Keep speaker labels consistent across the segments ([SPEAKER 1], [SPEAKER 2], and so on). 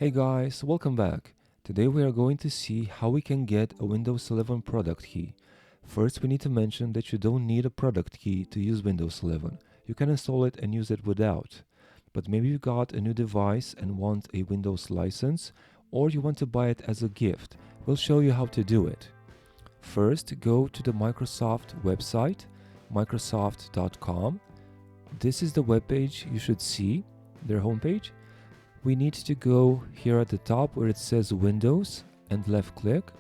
[SPEAKER 1] Hey guys, welcome back. Today we are going to see how we can get a Windows 11 product key. First, we need to mention that you don't need a product key to use Windows 11. You can install it and use it without. But maybe you got a new device and want a Windows license, or you want to buy it as a gift. We'll show you how to do it. First, go to the Microsoft website, microsoft.com. This is the webpage you should see, their homepage. We need to go here at the top where it says Windows and left click.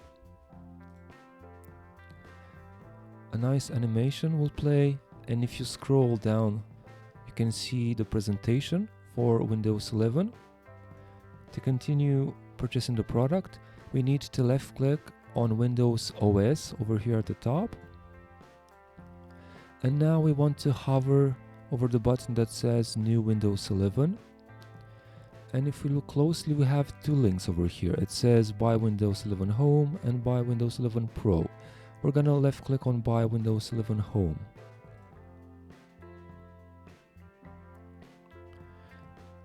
[SPEAKER 1] A nice animation will play, and if you scroll down you can see the presentation for Windows 11. To continue purchasing the product, we need to left click on Windows OS over here at the top, and now we want to hover over the button that says New Windows 11. And if we look closely, we have two links over here. It says Buy Windows 11 Home and Buy Windows 11 Pro. We're gonna left click on Buy Windows 11 Home.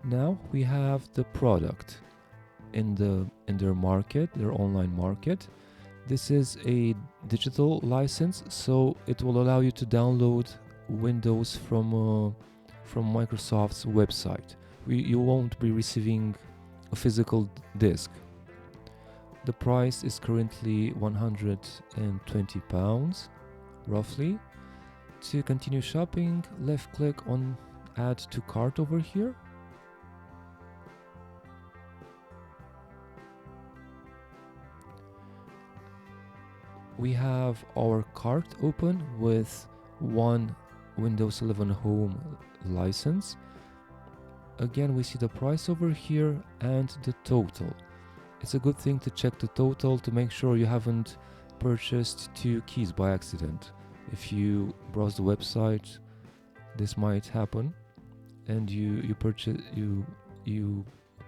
[SPEAKER 1] Now we have the product in their market, their online market. This is a digital license, so it will allow you to download Windows from Microsoft's website. You won't be receiving a physical disk. The price is currently £120, roughly. To continue shopping, left click on Add to Cart over here. We have our cart open with one Windows 11 Home license. Again, we see the price over here and the total. It's a good thing to check the total to make sure you haven't purchased two keys by accident. If you browse the website, this might happen, and you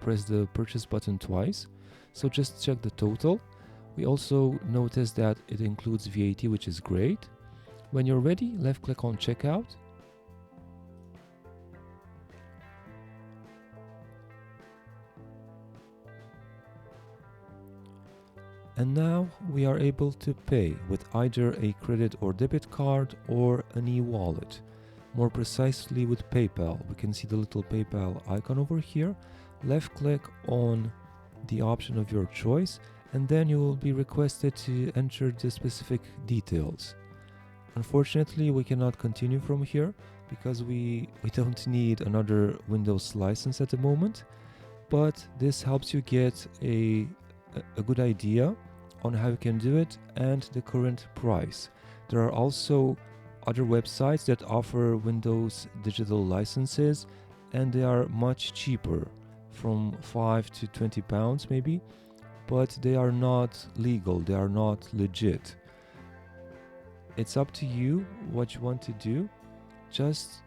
[SPEAKER 1] press the purchase button twice. So just check the total. We also notice that it includes VAT, which is great. When you're ready, left click on checkout. And now we are able to pay with either a credit or debit card or an e-wallet. More precisely with PayPal. We can see the little PayPal icon over here. Left click on the option of your choice, and then you will be requested to enter the specific details. Unfortunately, we cannot continue from here because we don't need another Windows license at the moment, but this helps you get a good idea on how you can do it and the current price. There are also other websites that offer Windows digital licenses, and they are much cheaper, from £5 to £20 maybe, but they are not legal, they are not legit. It's up to you what you want to do. Just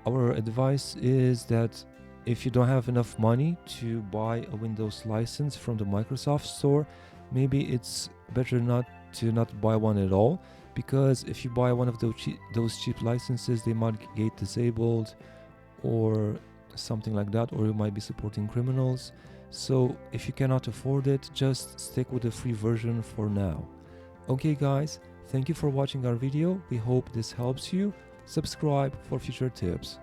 [SPEAKER 1] our advice is that if you don't have enough money to buy a Windows license from the Microsoft store, maybe it's better not to buy one at all, because if you buy one of those cheap licenses, they might get disabled or something like that, or you might be supporting criminals. So if you cannot afford it, just stick with the free version for now. Okay guys, thank you for watching our video. We hope this helps you. Subscribe for future tips.